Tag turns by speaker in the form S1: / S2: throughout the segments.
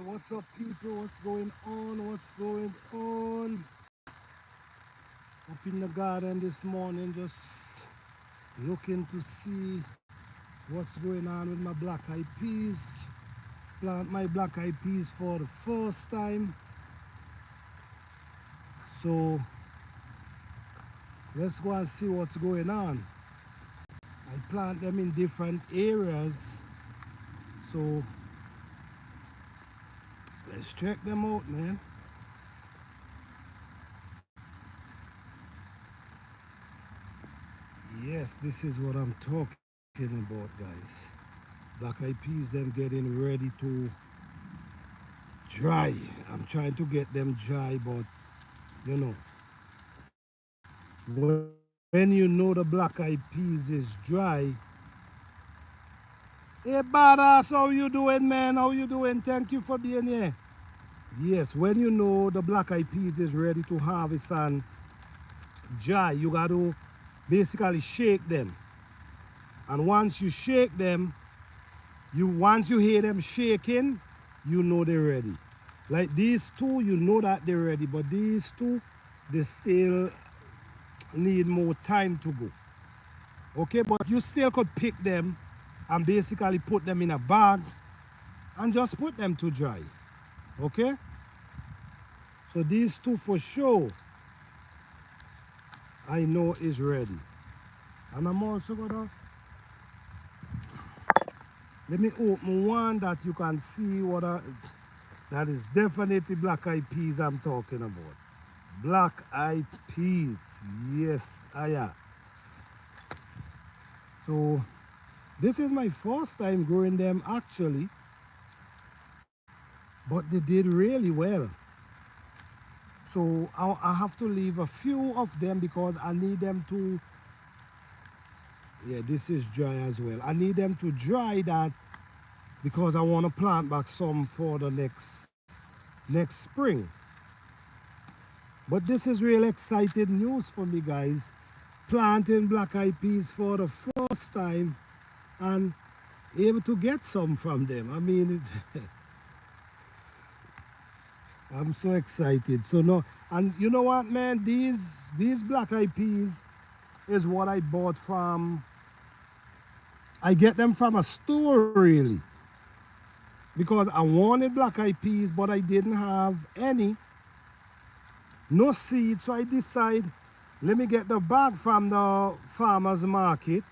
S1: What's up, people? What's going on? What's going on? Up in the garden this morning, just looking to see what's going on with my black eyed peas. Plant my black eyed peas for the first time. So let's go and see what's going on. I plant them in different areas. So let's check them out, man. Yes, this is what I'm talking about, guys. Black eyed peas, them getting ready to dry. I'm trying to get them dry, but you know, when you know the black eyed peas is dry. Hey, badass, how you doing, man? How you doing? Thank you for being here. Yes, when you know the black eyed peas is ready to harvest and dry, you got to basically shake them. And once you shake them, once you hear them shaking, you know they're ready. Like these two, you know that they're ready, but these two, they still need more time to go. Okay, but you still could pick them and basically put them in a bag and just put them to dry. Okay, so these two for sure I know is ready. And I'm also gonna let me open one that you can see that is definitely black eyed peas I'm talking about. Black eyed peas, yes, I am. So this is my first time growing them actually, but they did really well. So I have to leave a few of them because I need them to, yeah, this is dry as well. I need them to dry that because I want to plant back some for the next spring. But this is real exciting news for me, guys. Planting black eyed peas for the first time and able to get some from them. I mean, it's I'm so excited. So no, and you know what, man? These black eyed peas is what I bought from. I get them from a store really because I wanted black eyed peas, but I didn't have any, no seed. So I decide, let me get the bag from the farmers market,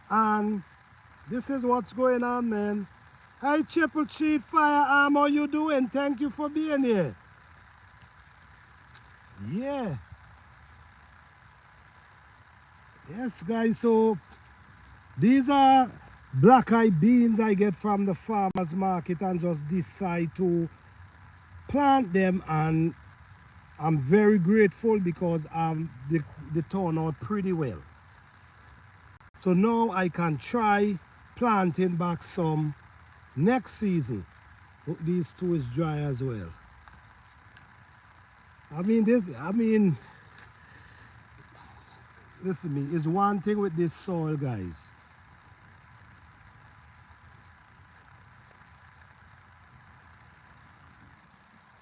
S1: and this is what's going on, man. Hey, Triple Cheat Firearm, how you doing? Thank you for being here. Yeah. Yes, guys, so these are black eyed beans I get from the farmers market and just decide to plant them, and I'm very grateful because they turn out pretty well. So now I can try planting back some next season. Look, these two is dry as well. I mean, listen to me, it's one thing with this soil, guys.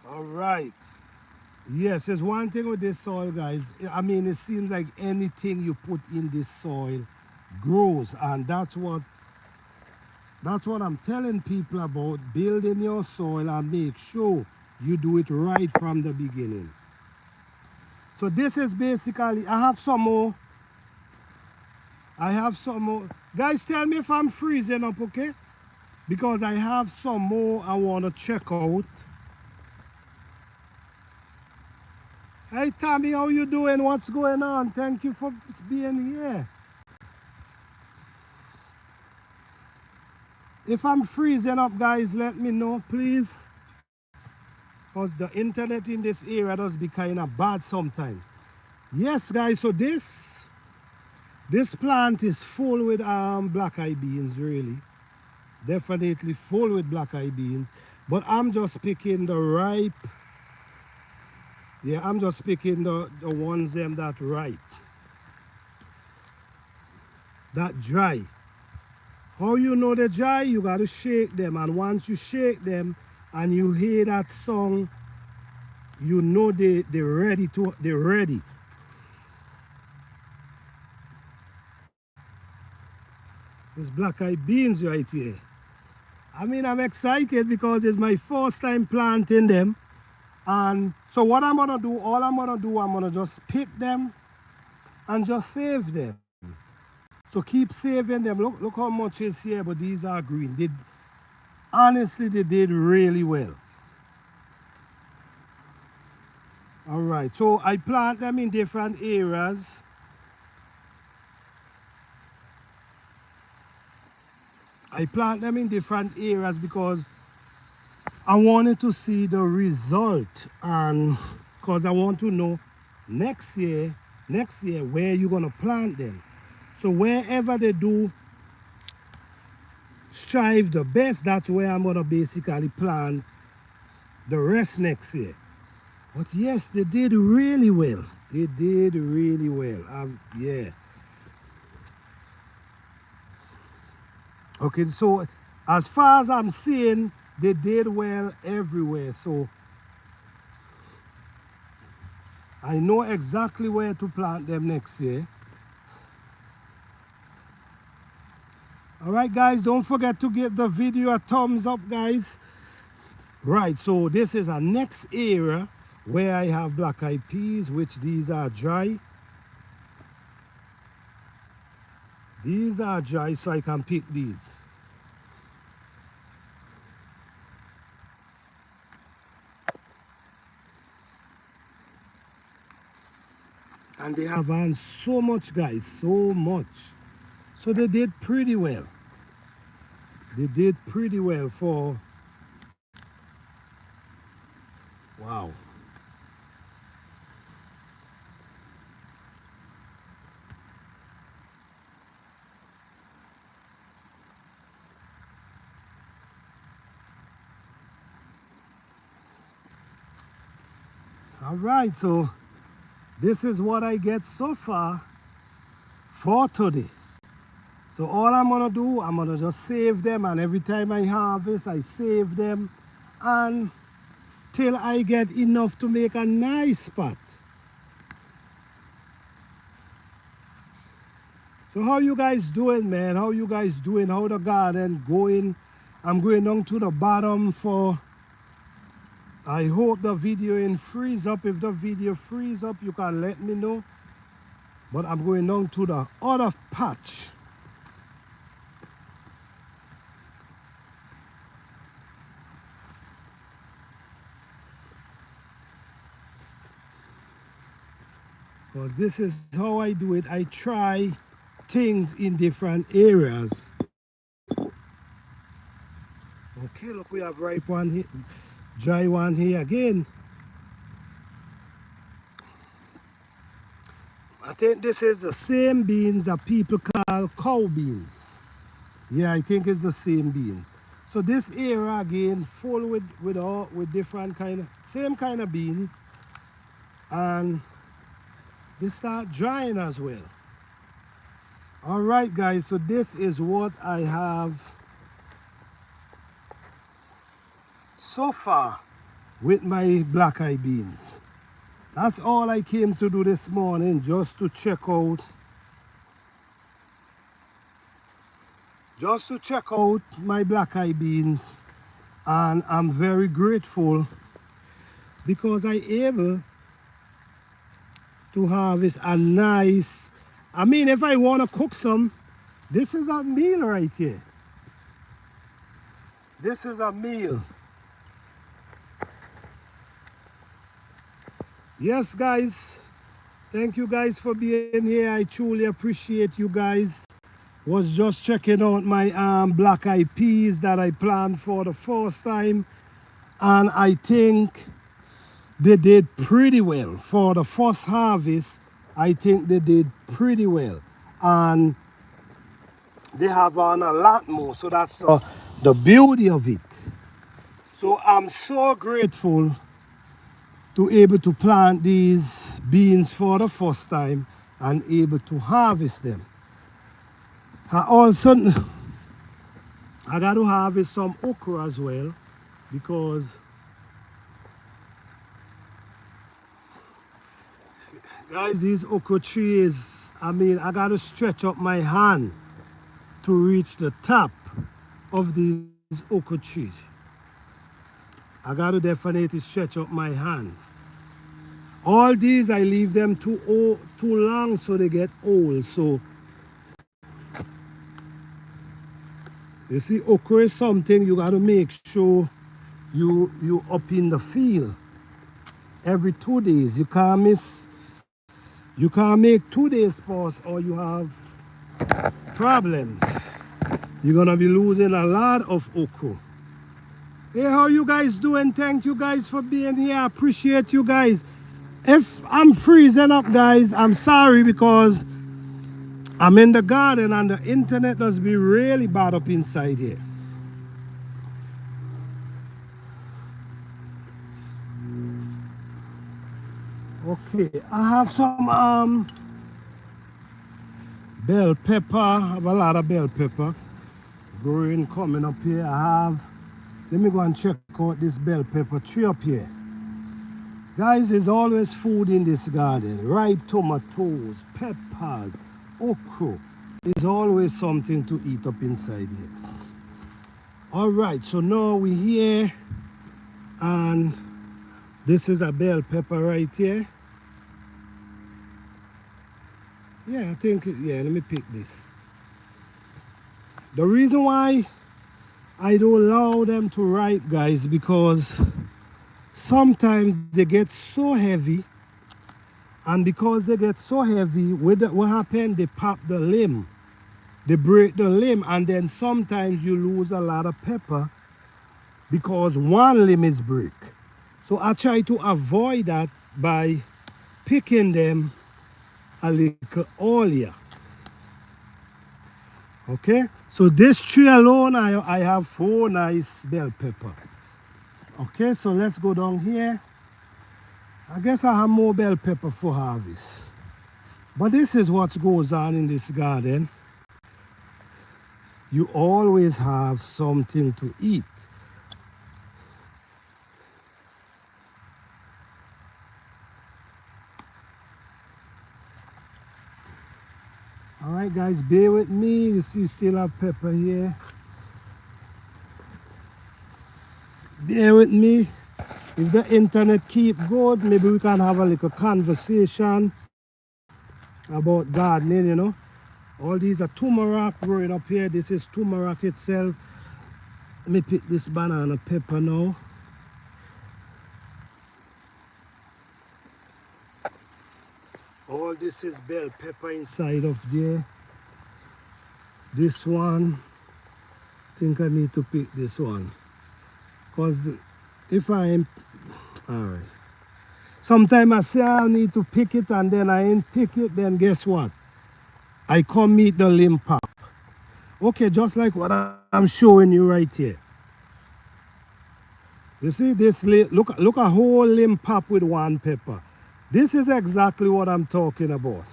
S1: All right. Yes, there's one thing with this soil, guys. I mean, it seems like anything you put in this soil grows, and that's what I'm telling people about, building your soil and make sure you do it right from the beginning. So this is basically, I have some more. I have some more. Guys, tell me if I'm freezing up, okay? Because I have some more I want to check out. Hey Tommy, how you doing? What's going on? Thank you for being here. If I'm freezing up, guys, let me know, please. Because the internet in this area does be kind of bad sometimes. Yes, guys, so this plant is full with black eyed beans, really. Definitely full with black eyed beans. But I'm just picking the ripe. Yeah, I'm just picking the ones them that ripe. That dry. How you know they're dry? You gotta shake them, and once you shake them, and you hear that song, you know they're ready. It's black eyed beans right here. I mean, I'm excited because it's my first time planting them. And so what I'm gonna do, I'm gonna just pick them and just save them. So keep saving them. Look how much is here, but these are green. Honestly, they did really well. All right, so I plant them in different areas. I plant them in different areas because I wanted to see the result, and because I want to know next year where you're gonna plant them. So wherever they do strive the best, that's where I'm gonna basically plant the rest next year. But yes, they did really well. They did really well. Yeah. Okay, so as far as I'm seeing, they did well everywhere. So I know exactly where to plant them next year. All right, guys, don't forget to give the video a thumbs up, guys. Right, so this is our next area where I have black eyed peas, which these are dry. These are dry, so I can pick these. And they have on so much, guys, so much. So they did pretty well. They did pretty well for, wow. All right, so this is what I get so far for today. So all I'm gonna do, I'm gonna just save them, and every time I harvest, I save them until I get enough to make a nice pot. So how you guys doing, man? How you guys doing? How the garden going? I'm going down to the bottom for, I hope the video ain't freeze up. If the video freeze up, you can let me know. But I'm going down to the other patch. Because this is how I do it. I try things in different areas. Okay, look, we have ripe one here, dry one here again. I think this is the same beans that people call cow beans. Yeah, I think it's the same beans. So this area again full with different same kind of beans, and they start drying as well. All right, guys, so this is what I have so far with my black eyed beans. That's all I came to do this morning, just to check out my black eyed beans, and I'm very grateful because I able to harvest a nice, I mean, if I want to cook some, this is a meal right here. This is a meal. Yes, guys, thank you guys for being here. I truly appreciate you guys. Was just checking out my black eyed peas that I planted for the first time, and I think they did pretty well for the first harvest. I think they did pretty well, and they have on a lot more, so that's the beauty of it. So I'm so grateful to able to plant these beans for the first time and able to harvest them. I also I got to harvest some okra as well, because guys, these okra trees, I mean, I gotta stretch up my hand to reach the top of these okra trees. I gotta definitely stretch up my hand. All these I leave them too long so they get old. So you see, okra is something you gotta make sure you up in the field every 2 days. You can't make 2 days pause or you have problems. You're gonna be losing a lot of okra. Hey, how you guys doing? Thank you guys for being here. I appreciate you guys. If I'm freezing up, guys, I'm sorry because I'm in the garden and the internet does be really bad up inside here. Okay, I have some bell pepper. I have a lot of bell pepper growing coming up here. Let me go and check out this bell pepper tree up here. Guys, there's always food in this garden. Ripe tomatoes, peppers, okra. There's always something to eat up inside here. All right, so now we're here and this is a bell pepper right here. Yeah, I think, yeah, let me pick this. The reason why I don't allow them to ripe, guys, because sometimes they get so heavy, and because they get so heavy, what happens? They pop the limb, they break the limb, and then sometimes you lose a lot of pepper because one limb is break. So I try to avoid that by picking them a little earlier. Okay, so this tree alone, I have 4 nice bell pepper. Okay, so let's go down here. I guess I have more bell pepper for harvest. But this is what goes on in this garden. You always have something to eat. All right, guys, bear with me. You see, still have pepper here. Bear with me. If the internet keep good, maybe we can have a little conversation about gardening, you know. All these are turmeric growing up here. This is turmeric itself. Let me pick this banana pepper now. All this is bell pepper inside of there. This one, I think I need to pick this one. Because if I am, all right. Sometimes I say I need to pick it and then I ain't pick it, then guess what? I come meet the limb pop. Okay, just like what I'm showing you right here. You see this, look a whole limb pop with one pepper. This is exactly what I'm talking about.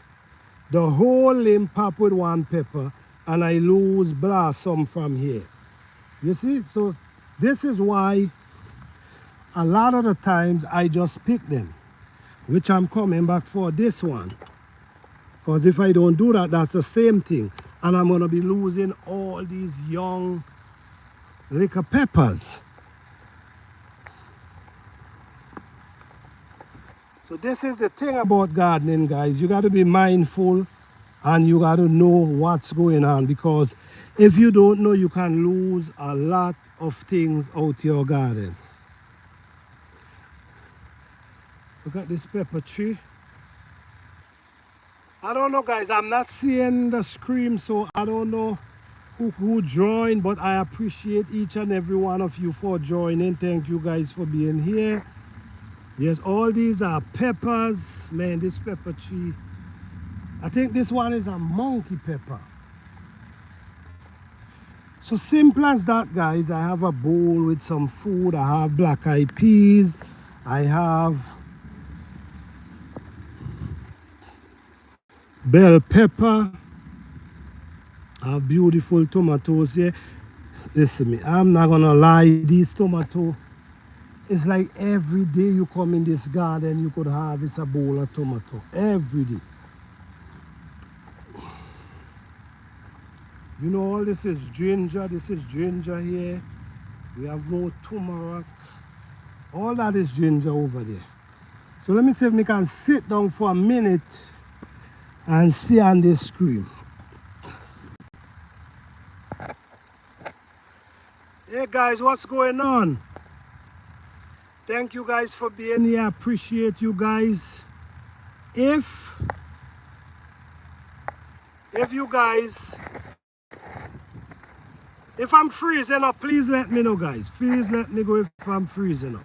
S1: The whole limb pop with one pepper and I lose blossom from here. You see, so this is why a lot of the times I just pick them, which I'm coming back for this one. Because if I don't do that, that's the same thing. And I'm gonna be losing all these young little peppers. So this is the thing about gardening, guys. You got to be mindful and you got to know what's going on, because if you don't know, you can lose a lot of things out your garden. Look at this pepper tree. I don't know, guys. I'm not seeing the screen, so I don't know who joined, but I appreciate each and every one of you for joining. Thank you guys for being here. Yes, all these are peppers. Man, this pepper tree, I think this one is a monkey pepper. So simple as that, guys. I have a bowl with some food. I have black-eyed peas. I have bell pepper. I have beautiful tomatoes here. Listen me, I'm not gonna lie, these tomatoes, It's like every day you come in this garden, you could harvest a bowl of tomato. Every day. You know, all this is ginger. This is ginger here. We have more turmeric. All that is ginger over there. So let me see if we can sit down for a minute and see on this screen. Hey guys, what's going on? Thank you guys for being here. I appreciate you guys. If you guys, if I'm freezing up, please let me know, guys. Please let me go if I'm freezing up.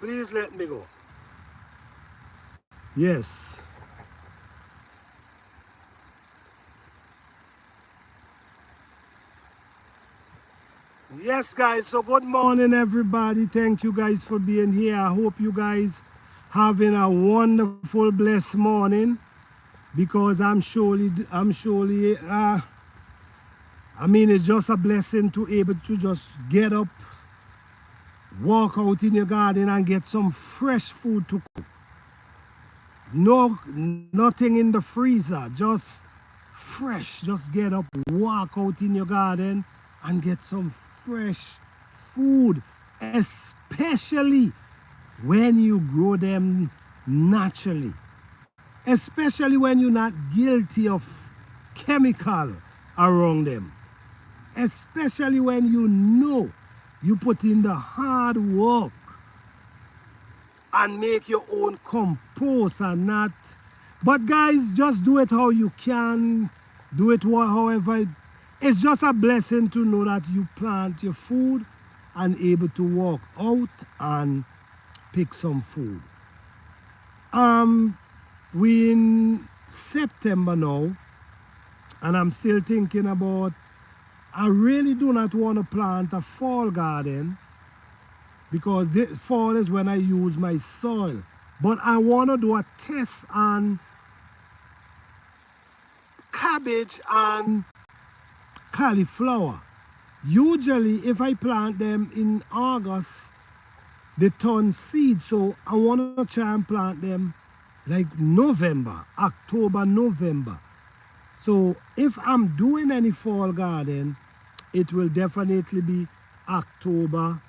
S1: Please let me go. Yes. Yes, guys. So good morning, everybody. Thank you guys for being here. I hope you guys having a wonderful, blessed morning, because I mean, it's just a blessing to able to just get up, walk out in your garden and get some fresh food to cook. Nothing in the freezer, just fresh. Just get up, walk out in your garden and get some fresh food, especially when you grow them naturally, especially when you're not guilty of chemical around them, especially when you know you put in the hard work and make your own compost and not. But guys, just do it how you can, do it however. It's just a blessing to know that you plant your food and able to walk out and pick some food. We in September now, and I'm still thinking about, I really do not want to plant a fall garden, because the fall is when I use my soil. But I want to do a test on cabbage and cauliflower. Usually if I plant them in August, they turn seed. So I want to try and plant them like November, October, November. So if I'm doing any fall garden, it will definitely be October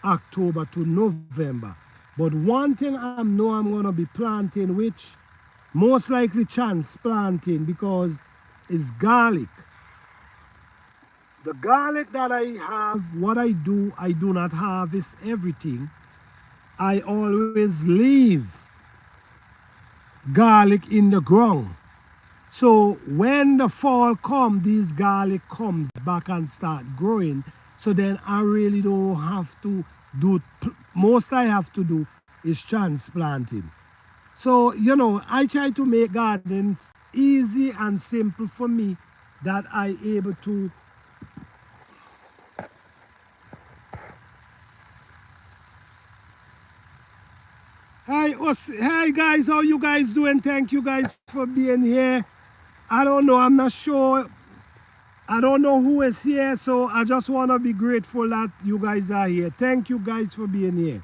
S1: to November. But one thing I know I'm going to be planting, which most likely transplanting, because it's garlic. The garlic that I have, what I do not harvest everything. I always leave garlic in the ground. So when the fall comes, this garlic comes back and start growing. So then I really don't have to do, most I have to do is transplanting. So, you know, I try to make gardens easy and simple for me, that I able to Hi guys, how you guys doing? Thank you guys for being here. I don't know, I'm not sure. I don't know who is here, so I just want to be grateful that you guys are here. Thank you guys for being here.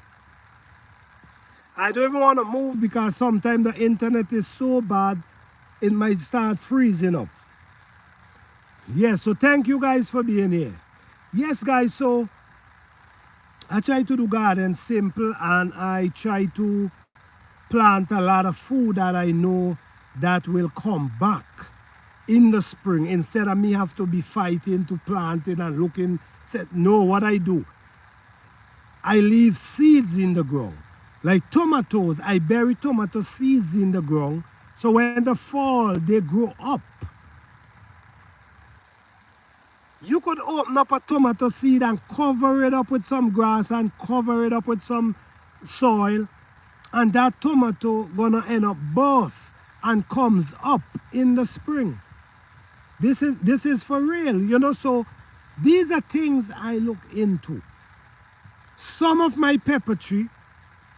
S1: I don't even want to move because sometimes the internet is so bad, it might start freezing up. Yes, so thank you guys for being here. Yes, guys, so I try to do garden simple, and I try to plant a lot of food that I know that will come back in the spring, instead of me have to be fighting to planting and looking. No, what I do, I leave seeds in the ground. Like tomatoes, I bury tomato seeds in the ground, so when the fall, they grow up. You could open up a tomato seed and cover it up with some grass and cover it up with some soil, and that tomato gonna end up burst and comes up in the spring. This is for real, you know. So these are things I look into. Some of my pepper tree,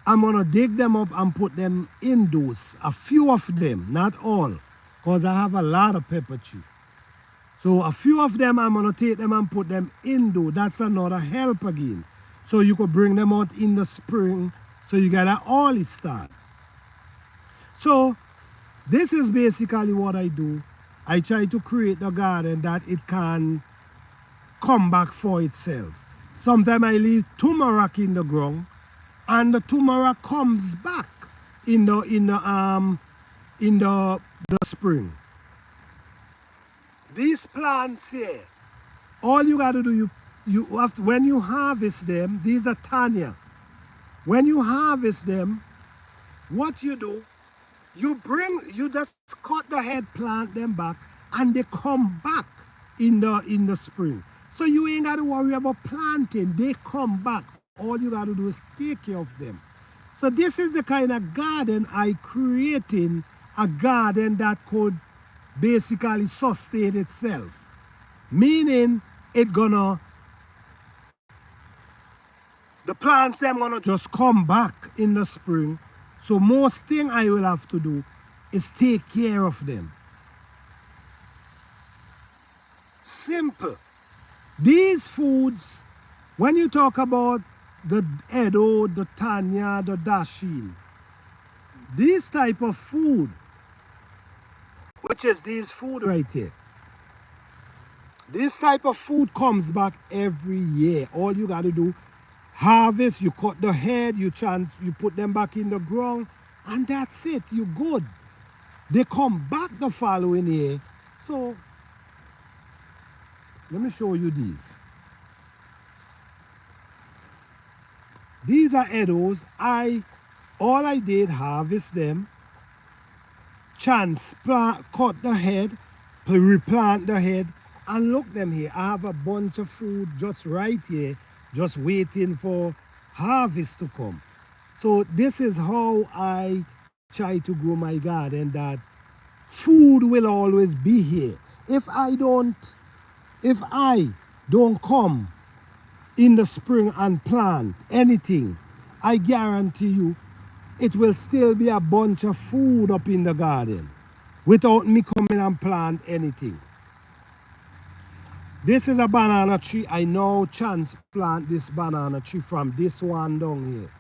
S1: I'm gonna dig them up and put them indoors. A few of them, not all, because I have a lot of pepper tree. So a few of them, I'm going to take them and put them indoor. That's another help again. So you could bring them out in the spring. So you get an early start. So this is basically what I do. I try to create a garden that it can come back for itself. Sometimes I leave turmeric in the ground and the turmeric comes back in the spring. These plants here, all you got to do, you have to, when you harvest them, these are Tanya. When you harvest them, what you do, you just cut the head, plant them back, and they come back in the spring. So you ain't got to worry about planting. They come back. All you got to do is take care of them. So this is the kind of garden I creating, a garden that could basically sustain itself. Meaning the plants them gonna just come back in the spring. So most thing I will have to do is take care of them. Simple. These foods, when you talk about the Edo, the Tanya, the Dashin, this type of food, which is this food right here, this type of food comes back every year. All you got to do, harvest, you cut the head, you put them back in the ground, and that's it. You're good. They come back the following year. So let me show you these. These are Edos. All I did, harvest them, cut the head, replant the head, and look them here. I have a bunch of food just right here, just waiting for harvest to come. So this is how I try to grow my garden, that food will always be here. If I don't come in the spring and plant anything, I guarantee you it will still be a bunch of food up in the garden without me coming and plant anything. This is a banana tree. I now transplant this banana tree from this one down here.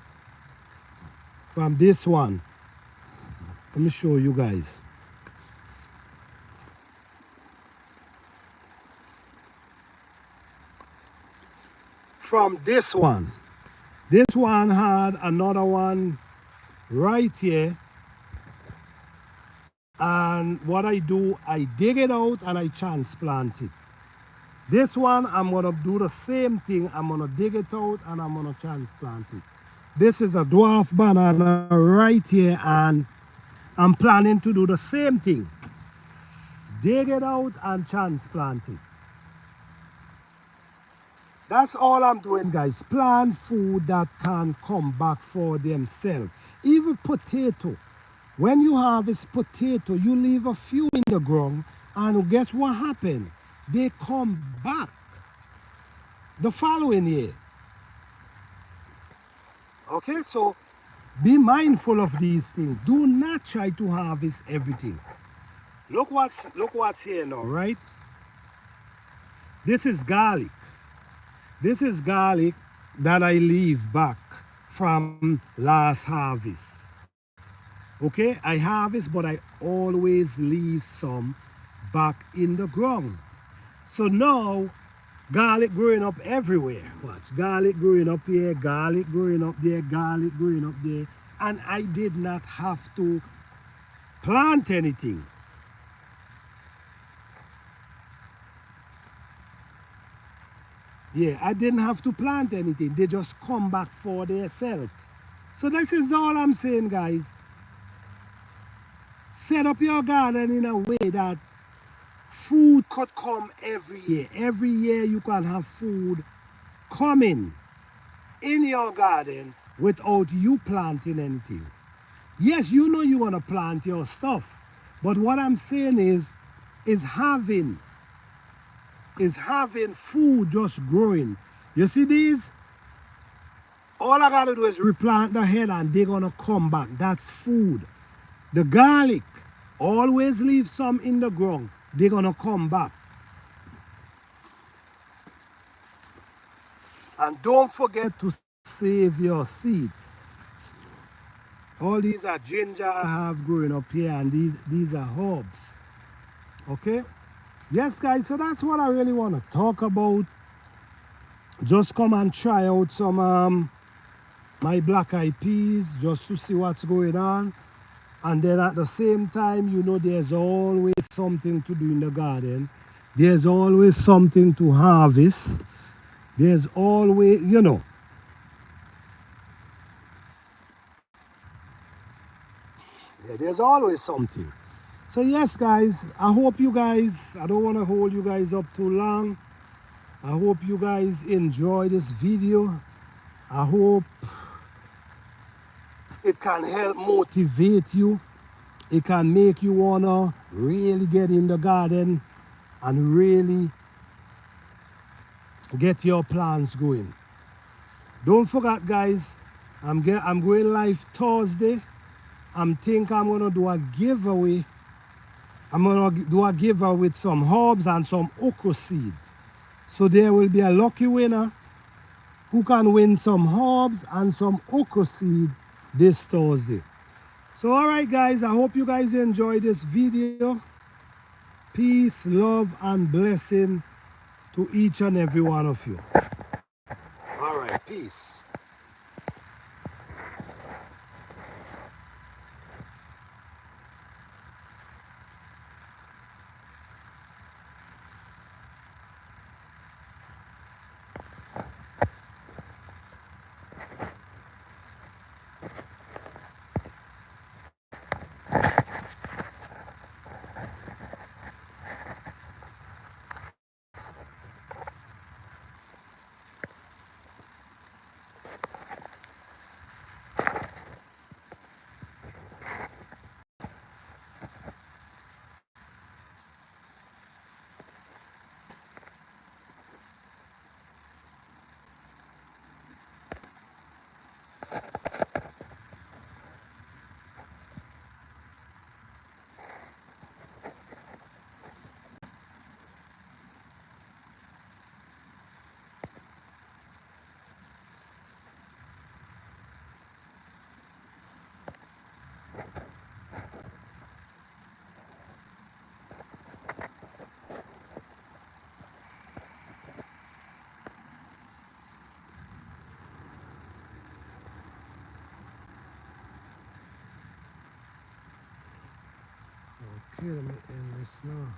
S1: From this one. Let me show you guys. From this one. This one had another one right here. And what I do, I dig it out and I transplant it. This one, I'm going to do the same thing. I'm going to dig it out and I'm going to transplant it. This is a dwarf banana right here, and I'm planning to do the same thing. Dig it out and transplant it. That's all I'm doing, guys. Plant food that can come back for themselves. Even potato. When you harvest potato, you leave a few in the ground, and guess what happened? They come back the following year. Okay, so be mindful of these things. Do not try to harvest everything. Look what's here now, right? This is garlic. This is garlic that I leave back from last harvest. Okay, I harvest, but I always leave some back in the ground. So now, garlic growing up everywhere. Watch, garlic growing up here, garlic growing up there, garlic growing up there. And I did not have to plant anything. Yeah, I didn't have to plant anything. They just come back for themselves. So this is all I'm saying, guys. Set up your garden in a way that food could come every year. Every year you can have food coming in your garden without you planting anything. Yes, you know you want to plant your stuff, but what I'm saying is having food just growing. You see these? All I gotta do is replant the head and they're gonna come back. That's food. The garlic, always leave some in the ground. They're gonna come back. And don't forget to save your seed. All these are ginger I have growing up here, and these are herbs. Okay? Yes, guys, so that's what I really want to talk about. Just come and try out some my black eyed peas just to see what's going on. And then at the same time, you know, there's always something to do in the garden. There's always something to harvest. There's always, you know, there's always something. So yes, guys, I hope you guys, I don't want to hold you guys up too long. I hope you guys enjoy this video. I hope it can help motivate you. It can make you want to really get in the garden and really get your plans going. Don't forget, guys, I'm going live Thursday. I'm gonna do a giveaway. I'm gonna do a giveaway with some herbs and some okra seeds. So there will be a lucky winner who can win some herbs and some okra seed this Thursday. So all right, guys, I hope you guys enjoyed this video. Peace, love, and blessing to each and every one of you. All right, peace. Okay, let me end this now.